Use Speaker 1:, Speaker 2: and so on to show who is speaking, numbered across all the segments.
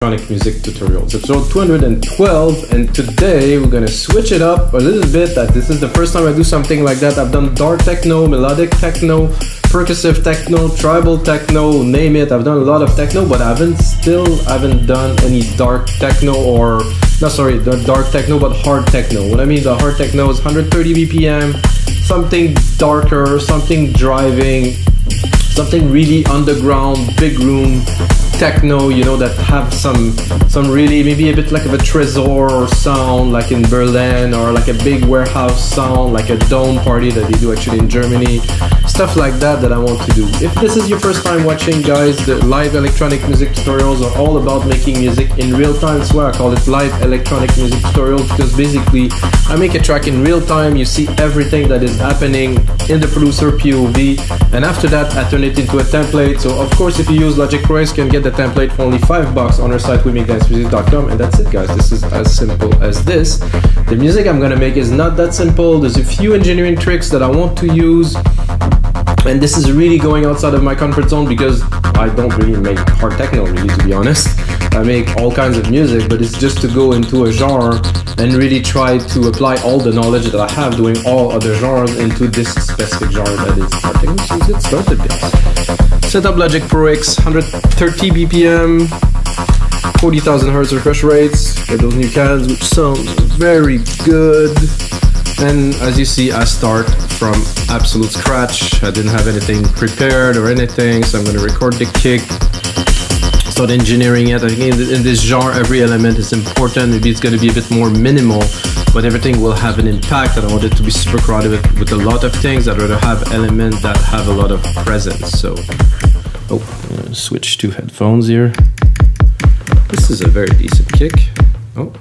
Speaker 1: electronic music tutorials, episode 212, and today we're gonna switch it up a little bit. That this is the first time I do something like that. I've done dark techno, melodic techno, percussive techno, tribal techno, name it. I've done a lot of techno, but I haven't done any dark techno or the dark techno, but hard techno. What I mean, the hard techno is 130 BPM, something darker, something driving, something really underground, big room techno, you know, that have some really maybe a bit like of a Trésor or sound, like in Berlin, or like a big warehouse sound, like a dome party that they do actually in Germany, stuff like that I want to do. If this is your first time watching, guys, the live electronic music tutorials are all about making music in real time. That's why I call it live electronic music tutorials, because basically I make a track in real time. You see everything that is happening in the producer POV, and after that I turn it into a template. So of course, if you use Logic Pro X, you can get the template for only $5 on our site, wemakedancemusic.com, and that's it, guys. This is as simple as this. The music I'm gonna make is not that simple. There's a few engineering tricks that I want to use, and this is really going outside of my comfort zone because I don't really make hard techno, really, to be honest. I make all kinds of music, but it's just to go into a genre and really try to apply all the knowledge that I have doing all other genres into this specific genre that is hard techno. So let's get started, guys. Set up Logic Pro X, 130 BPM, 40,000 Hz refresh rates. Get those new cans, which sounds very good. And as you see, I start from absolute scratch. I didn't have anything prepared or anything, so I'm going to record the kick, start engineering it. I think in this genre, every element is important. Maybe it's going to be a bit more minimal, but everything will have an impact. I don't want it to be super crowded with a lot of things. I'd rather have elements that have a lot of presence. So, switch to headphones here. This is a very decent kick. Oh,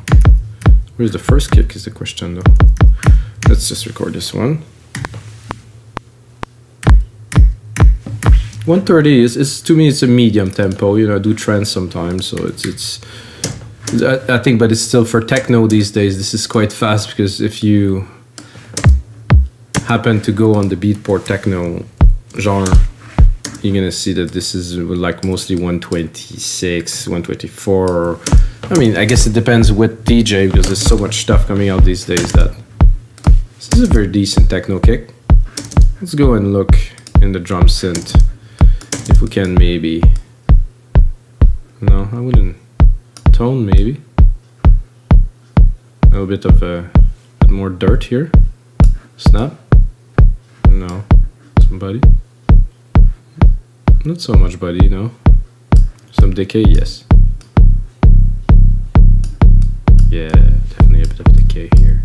Speaker 1: where's the first kick is the question though. Let's just record this one. 130 is to me, it's a medium tempo. You know, I do trance sometimes, so it's I think, but it's still for techno these days. This is quite fast, because if you happen to go on the beatport techno genre, you're gonna see that this is like mostly 126, 124. I mean, I guess it depends with DJ, because there's so much stuff coming out these days that this is a very decent techno kick. Let's go and look in the drum synth if we can maybe. No, I wouldn't. Tone maybe. A little bit of a bit more dirt here. Snap. No. Somebody. Not so much body, no. Some decay, yes. Yeah, definitely a bit of decay here.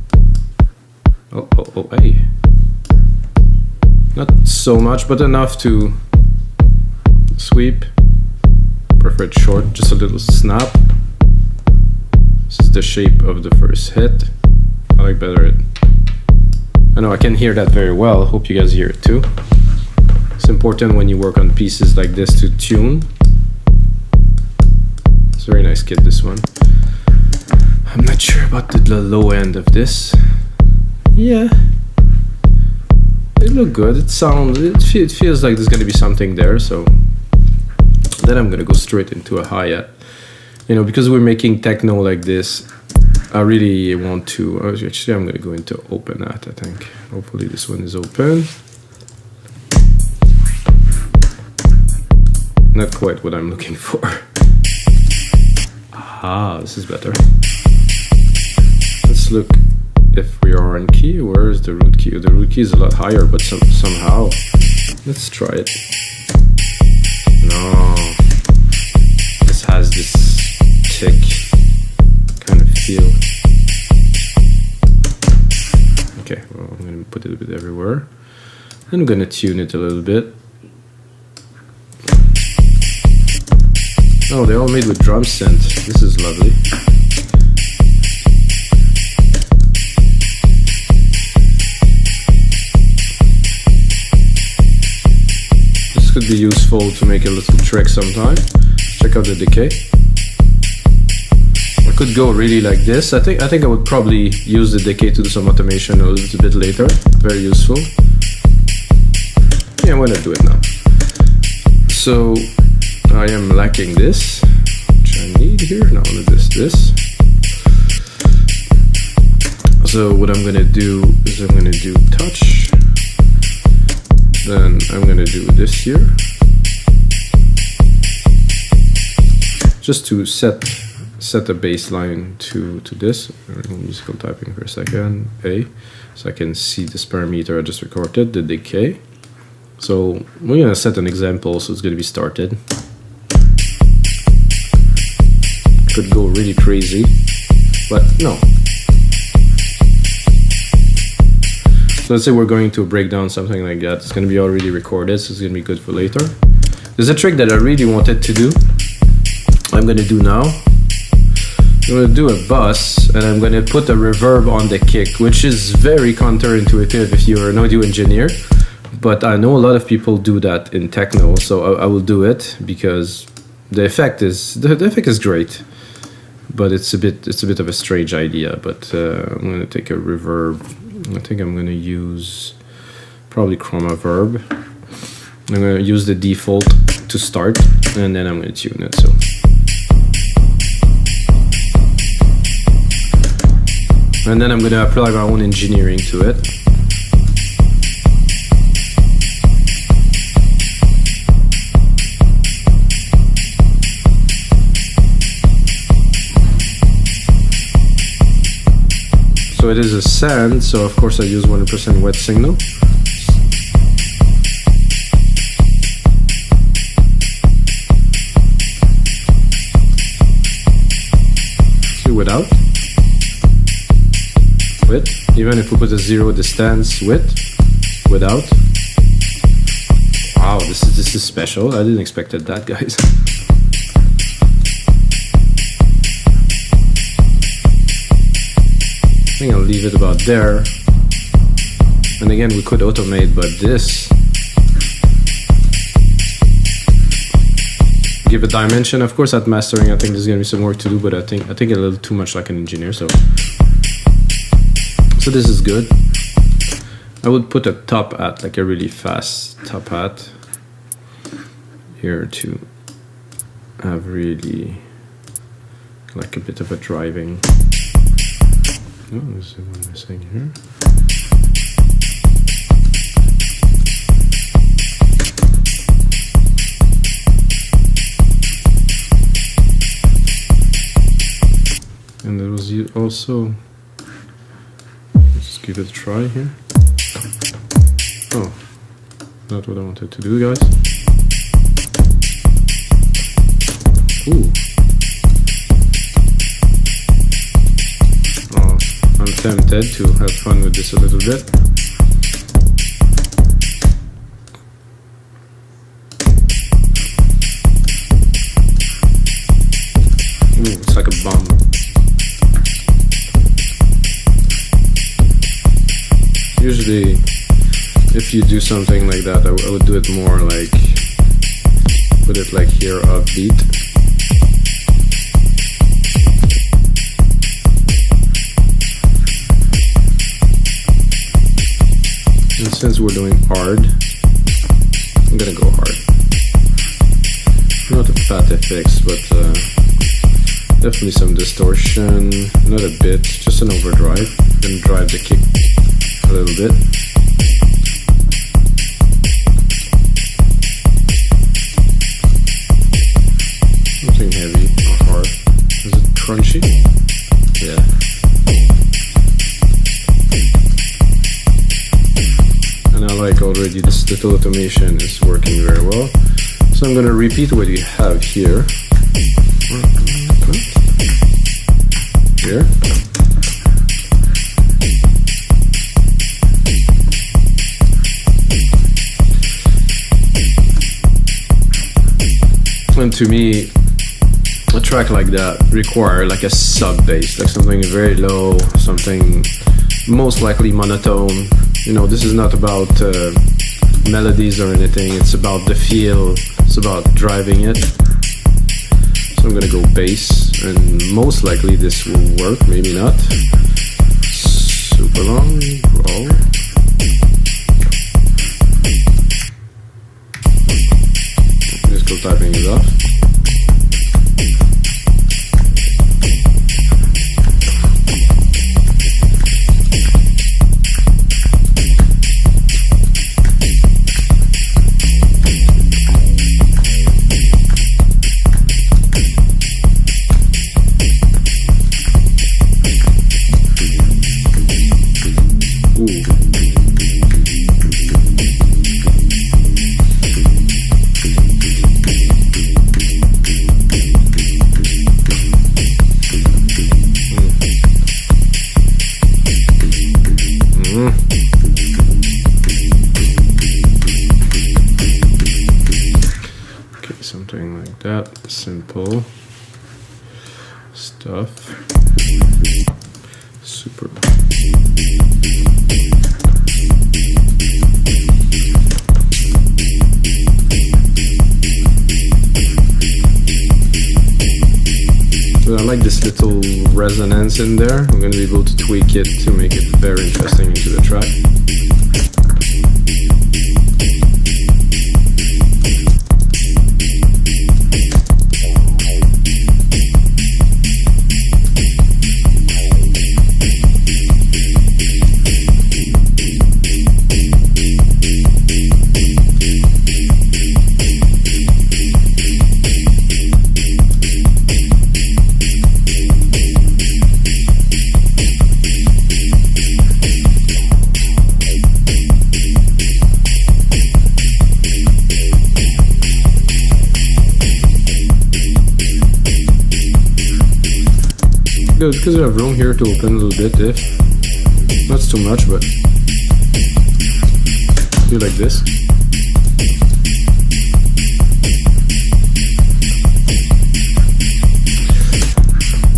Speaker 1: Oh, hey. Not so much, but enough to sweep. Prefer it short, just a little snap. This is the shape of the first hit. I like better it. I know I can hear that very well. Hope you guys hear it too. It's important when you work on pieces like this to tune. It's a very nice kit, this one. I'm not sure about the low end of this. Yeah, it looked good. It feels like there's gonna be something there. So then I'm gonna go straight into a hi-hat. You know, because we're making techno like this, I really want to. Actually, I'm gonna go into open hat. I think. Hopefully, this one is open. Not quite what I'm looking for. Ah, this is better. Let's look if we are on key. Where is the root key? The root key is a lot higher, but somehow. Let's try it. No. This has this tick kind of feel. Okay, well, I'm going to put it a bit everywhere. And I'm going to tune it a little bit. Oh, they're all made with drum synth. This is lovely. This could be useful to make a little trick sometime. Check out the decay. I could go really like this. I think I would probably use the decay to do some automation a little bit later. Very useful. Yeah, I'm gonna do it now. So I am lacking this, which I need. need here? No, this. So what I'm gonna do is I'm gonna do touch. Then I'm gonna do this here. Just to set the baseline to this. Musical typing for a second. A. So I can see this parameter I just recorded, the decay. So we're gonna set an example, so it's gonna be started. Could go really crazy, but no. So let's say we're going to break down something like that. It's gonna be already recorded, so it's gonna be good for later. There's a trick that I really wanted to do. I'm gonna do now. I'm gonna do a bus, and I'm gonna put a reverb on the kick, which is very counterintuitive if you're an audio engineer. But I know a lot of people do that in techno, so I will do it because the effect is great. But it's a bit of a strange idea. But I'm gonna take a reverb. I think I'm gonna use probably chroma verb. I'm gonna use the default to start, and then I'm gonna tune it. So. And then I'm going to apply my own engineering to it. So it is a sand, so of course I use 100% wet signal. See without. Even if we put a 0 distance without. Wow, this is special. I didn't expect that, guys. I think I'll leave it about there. And again, we could automate, but this give a dimension. Of course, at mastering, I think there's gonna be some work to do, but I think a little too much like an engineer. So this is good. I would put a top hat, like a really fast top hat here to have really like a bit of a driving. Oh, there's one missing here. And there was also. Give it a try here. Oh, not what I wanted to do, guys. Ooh. Oh, I'm tempted to have fun with this a little bit. Ooh, it's like a bomb. Usually, if you do something like that, I would do it more like, put it like here, upbeat. And since we're doing hard, I'm gonna go hard. Not a fat FX, but definitely some distortion, not a bit, just an overdrive, then drive the kick a little bit. Something heavy or hard. Is it crunchy? Yeah. And I like already this little automation is working very well. So I'm going to repeat what you have here. Here. And to me, a track like that requires like a sub bass, like something very low, something most likely monotone. You know, this is not about melodies or anything, it's about the feel, it's about driving it. So I'm gonna go bass, and most likely this will work, maybe not. Super long, roll. Just go typing it off. stuff. Super. So I like this little resonance in there. I'm going to be able to tweak it to make it very interesting into the track. Because we have room here to open a little bit, if not too much, but do like this.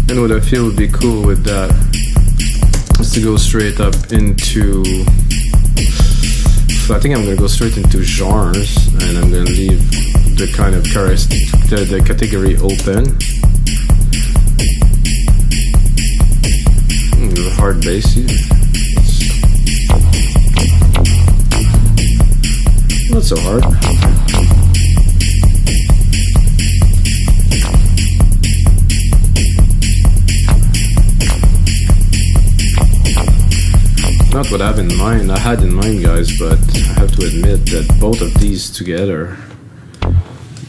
Speaker 1: And what I feel would be cool with that is to go straight up into, I think I'm going to go straight into genres, and I'm going to leave the kind of the category open. Hard bass, not so hard. Not what I had in mind, guys, but I have to admit that both of these together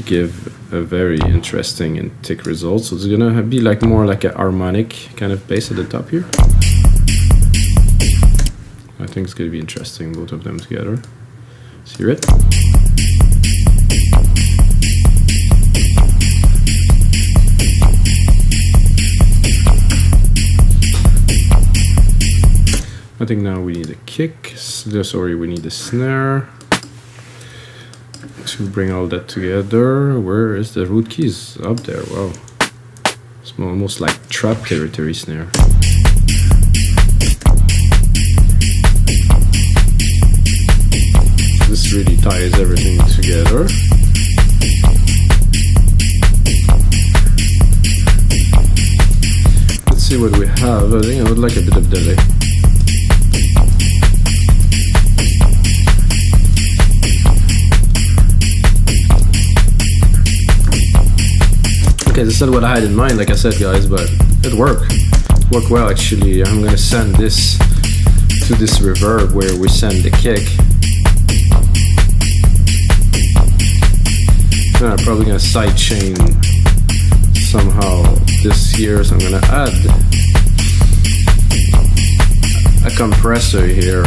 Speaker 1: give a very interesting and thick result. So it's gonna be like more like a harmonic kind of bass at the top here. I think it's gonna be interesting, both of them together. Let's hear it. I think now we need a kick. Sorry, we need a snare to bring all that together. Where is the root keys? Up there. Wow, it's almost like trap territory snare. This really ties everything together. Let's see what we have. I think I would like a bit of delay. Okay, this is not what I had in mind, like I said, guys, but it worked. It worked well, actually. I'm gonna send this to this reverb where we send the kick. And I'm probably gonna sidechain somehow this here, so I'm gonna add a compressor here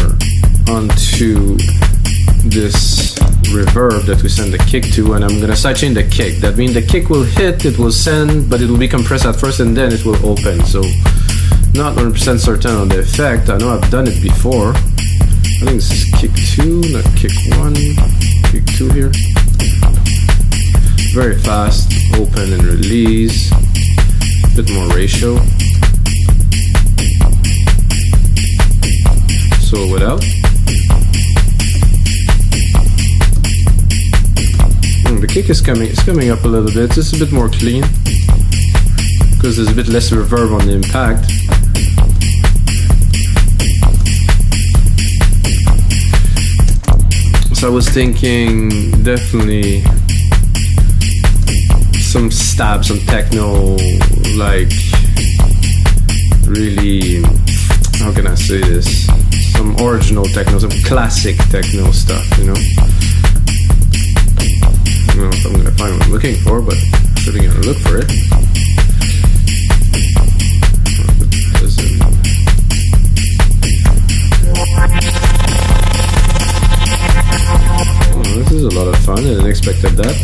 Speaker 1: onto this reverb that we send the kick to, and I'm gonna sidechain the kick. That means the kick will hit, it will send, but it will be compressed at first and then it will open. So not 100% certain on the effect. I know I've done it before. I think this is kick 2, not kick 1, kick 2 here. Very fast, open and release, a bit more ratio. So without. The kick is coming up a little bit. It's a bit more clean because there's a bit less reverb on the impact. So I was thinking definitely some stab, some techno, like really, how can I say this? Some original techno, some classic techno stuff, you know? I don't know if I'm gonna find what I'm looking for, but I'm certainly gonna look for it. Oh, this is a lot of fun. I didn't expect that.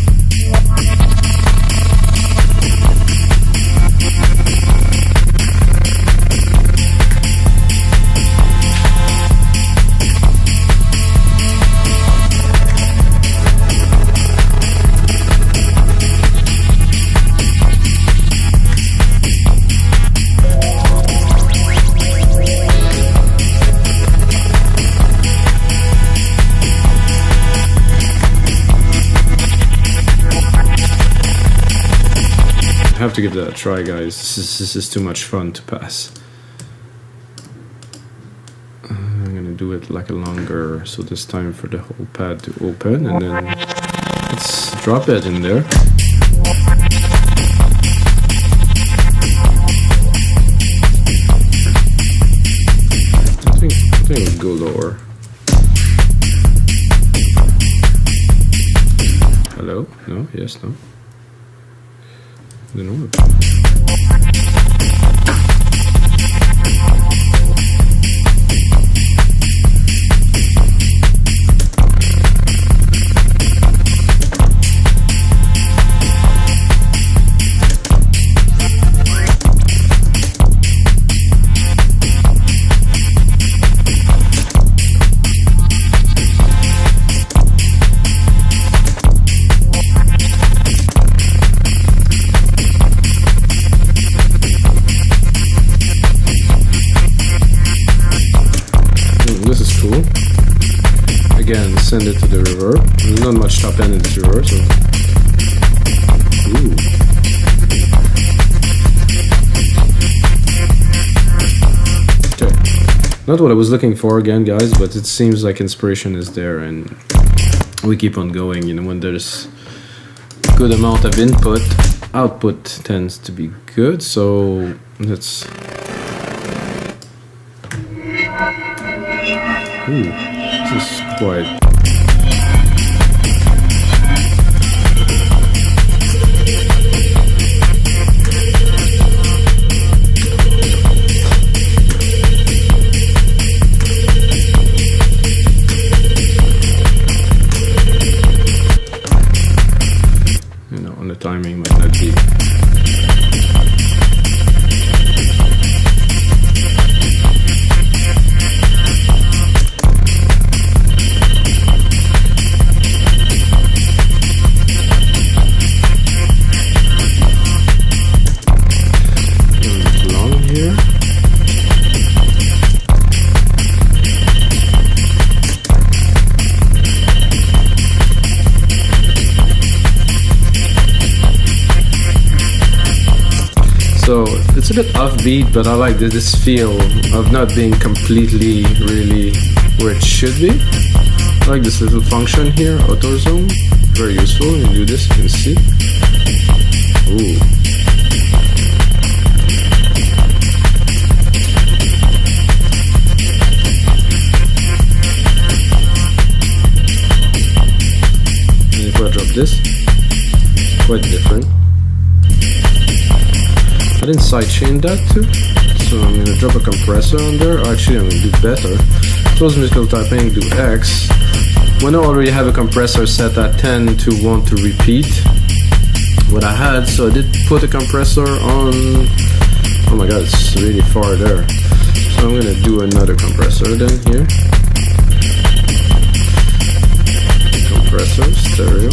Speaker 1: to give that a try, guys. This is too much fun to pass. I'm gonna do it like a longer, so this time for the whole pad to open, and then let's drop it in there. I think we'll go lower. Hello? No? Yes? No? I don't know. Again, send it to the reverb. There's not much top end in this reverb, so. Ooh. Okay. Not what I was looking for again, guys, but it seems like inspiration is there, and we keep on going. You know, when there's good amount of input, output tends to be good. So let's. Ooh. This is quite. You know, on the timing might not be. So it's a bit offbeat, but I like this feel of not being completely really where it should be. I like this little function here, auto zone, very useful. When you do this, you can see. Ooh. And if I drop this, quite different. I didn't sidechain that too, so I'm gonna drop a compressor on there. Actually, I'm gonna do better. Close musical typing, do X. When I already have a compressor set, I tend to want to repeat what I had, so I did put a compressor on. Oh my god, it's really far there. So I'm gonna do another compressor then here. Compressor, stereo.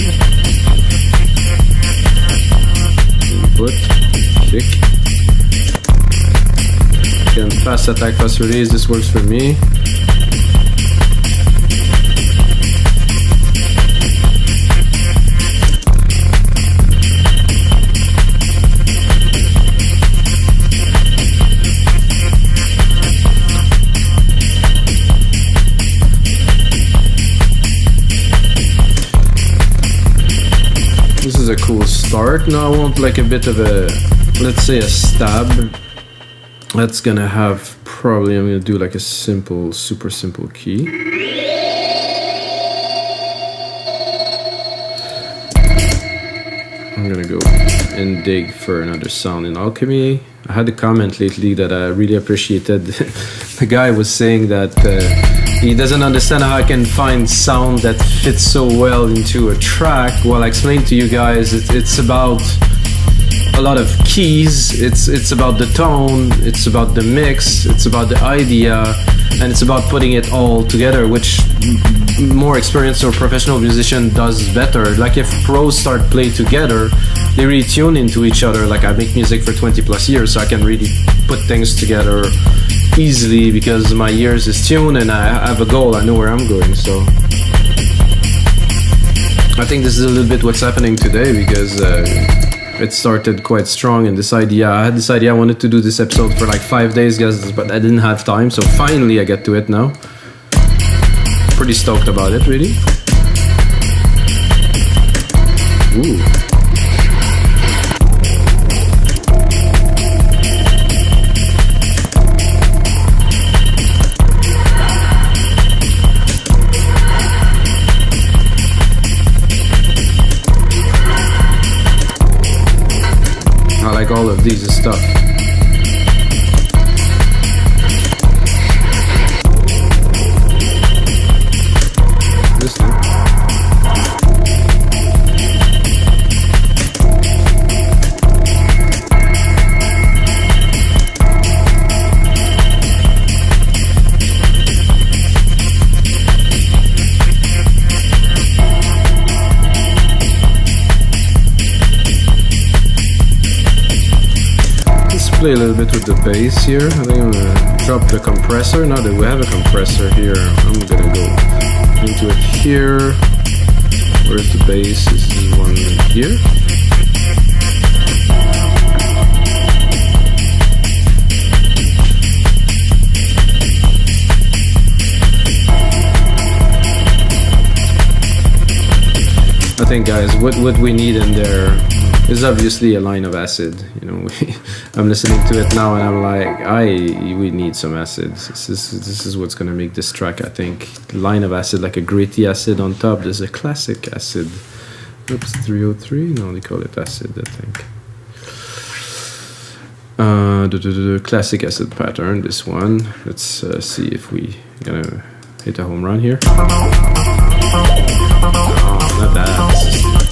Speaker 1: Input, kick. Again, fast attack, fast release, this works for me. This is a cool start. Now I want like a bit of a, let's say a stab. That's gonna have probably, I'm gonna do like a simple, super simple key. I'm gonna go and dig for another sound in Alchemy. I had a comment lately that I really appreciated. The guy was saying that he doesn't understand how I can find sound that fits so well into a track. Well, I explained to you guys, it's about a lot of keys, it's about the tone, it's about the mix, it's about the idea, and it's about putting it all together, which more experienced or professional musician does better. Like if pros start play together, they really tune into each other. Like I make music for 20 plus years, so I can really put things together easily because my ears is tuned and I have a goal, I know where I'm going. So I think this is a little bit what's happening today because it started quite strong, and this idea, I had this idea, I wanted to do this episode for like 5 days, guys, but I didn't have time, so finally I get to it now. Pretty stoked about it, really. Ooh. I like all of these stuff. This thing. Play a little bit with the bass here. I think I'm gonna drop the compressor. Now that we have a compressor here, I'm gonna go into it here. Where's the bass? This is one here. I think, guys, what we need in there is obviously a line of acid. You know, I'm listening to it now and I'm like, we need some acid. This is what's gonna make this track, I think. Line of acid, like a gritty acid on top. There's a classic acid. Oops, 303. No, they call it acid, I think. The classic acid pattern. This one. Let's see if we gonna hit a home run here. Oh, not that.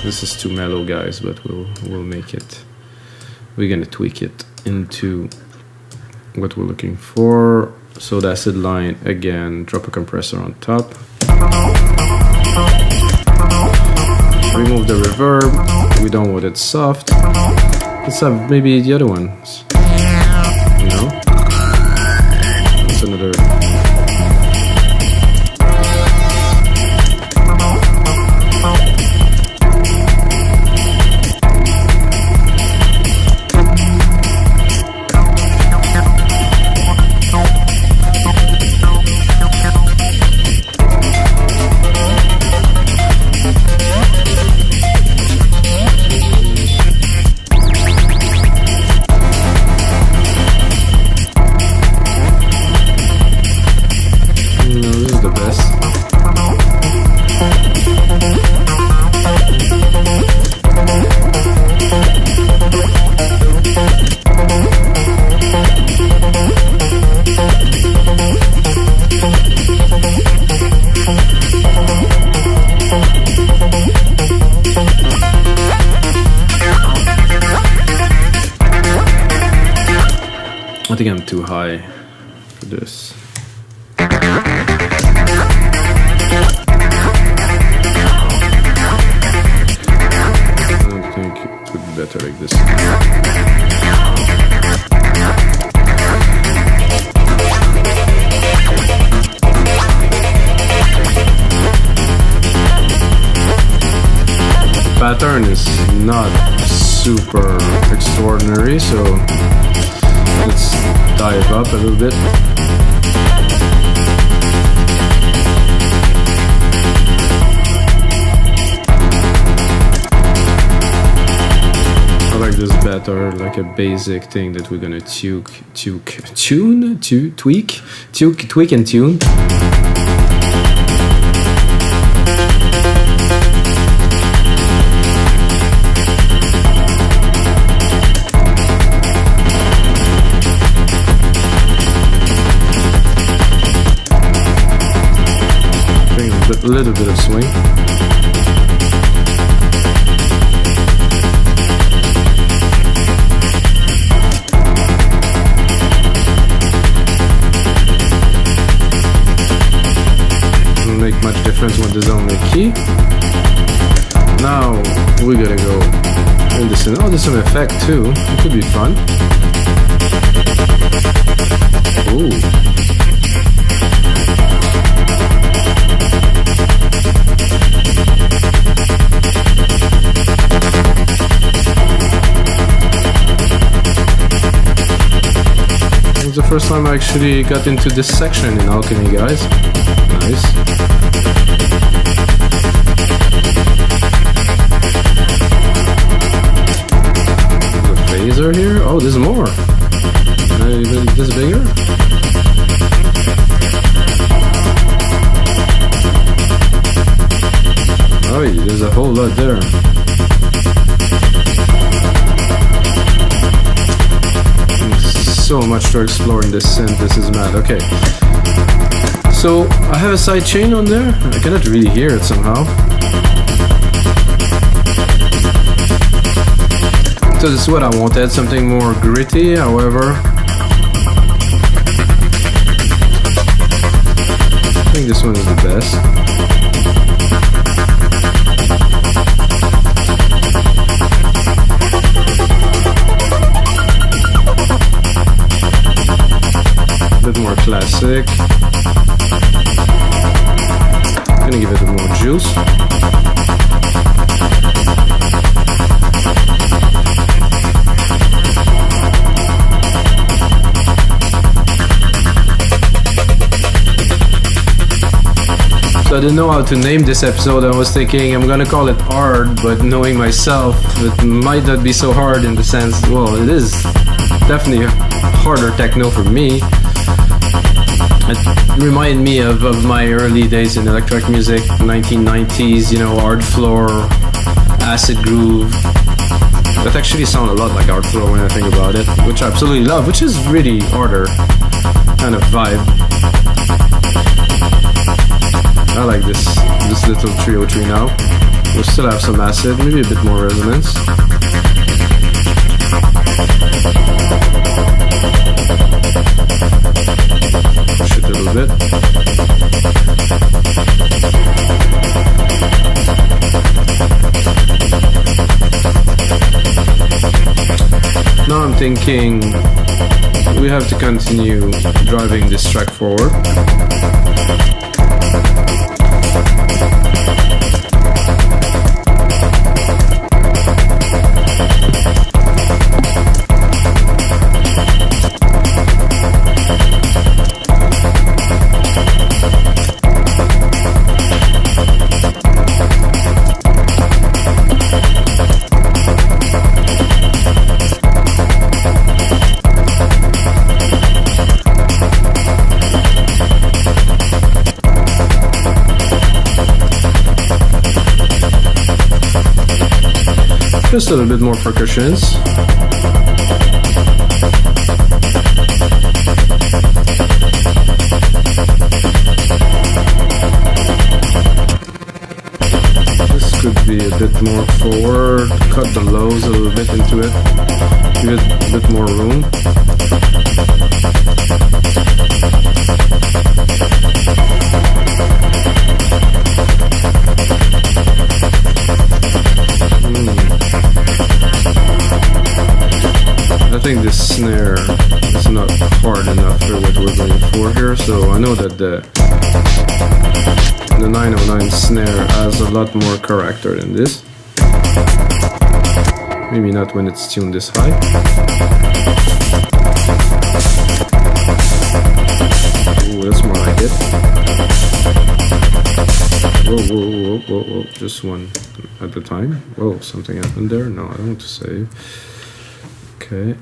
Speaker 1: This is too mellow, guys, but we'll make it. We're gonna tweak it into what we're looking for. So the acid line again, drop a compressor on top. Remove the reverb. We don't want it soft. Let's have maybe the other ones. You know? That's another. I think I'm too high for this. I don't think it would be better like this. The pattern is not super extraordinary, so let's dive up a little bit. I like this better, like a basic thing that we're gonna tweak and tune. A little bit of swing. Doesn't make much difference when there's only a key. Now we're gonna go in this. Oh, there's some effect too. It could be fun. Ooh. It's the first time I actually got into this section in Alchemy, guys. Nice. There's a phaser here. Oh, there's more. Is this bigger? Oh, there's a whole lot there. So much to explore in this synth. This is mad. Okay. So I have a side chain on there. I cannot really hear it somehow. So this is what I wanted, something more gritty, however. I think this one is the best. A bit more classic. I'm gonna give it a more juice. So I didn't know how to name this episode. I was thinking I'm gonna call it hard, but knowing myself, it might not be so hard in the sense, well, it is definitely harder techno for me. It reminded me of my early days in electronic music, 1990s, you know, hard floor, acid groove. That actually sound a lot like hard floor when I think about it, which I absolutely love, which is really harder kind of vibe. I like this little trio tree now. We'll still have some acid, maybe a bit more resonance. Push it a little bit. Now I'm thinking we have to continue driving this track forward. Just a little bit more percussions. This could be a bit more forward, cut the lows a little bit into it, give it a bit more room. I think this snare is not hard enough for what we're going for here, so I know that the 909 snare has a lot more character than this. Maybe not when it's tuned this high. Ooh, that's more like it. Whoa, just one at a time. Whoa, something happened there. No, I don't want to save. Okay.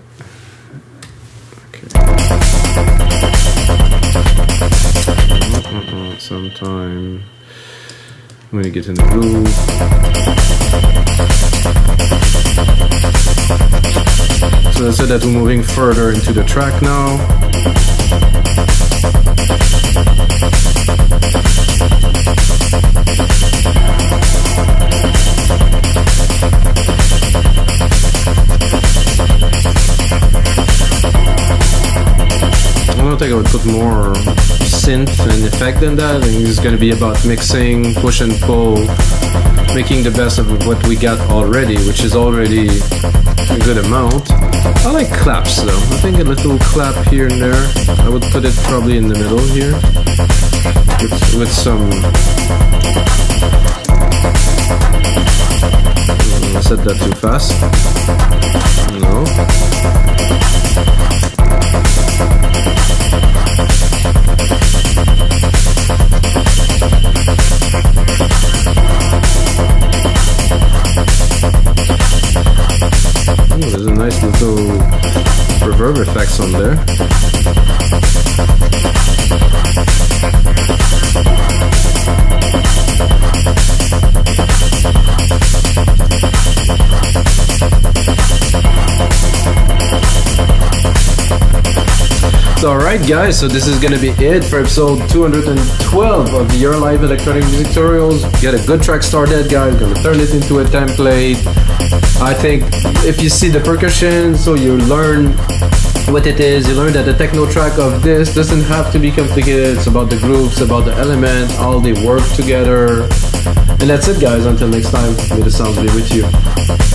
Speaker 1: Sometime when you get in the groove. So let's say that we're moving further into the track now. I don't think I would put more synth and effect than that. I think it's going to be about mixing, push and pull, making the best of what we got already, which is already a good amount. I like claps though. I think a little clap here and there. I would put it probably in the middle here with some... I said that too fast. No. effects on there. So alright guys, so this is gonna be it for episode 212 of Your Live Electronic Music Tutorials. Get a good track started guys, gonna turn it into a template. I think if you see the percussion, so you learn what it is, you learn that the techno track of this doesn't have to be complicated. It's about the groups, about the element, how they work together. And that's it guys, until next time, may the sounds be with you.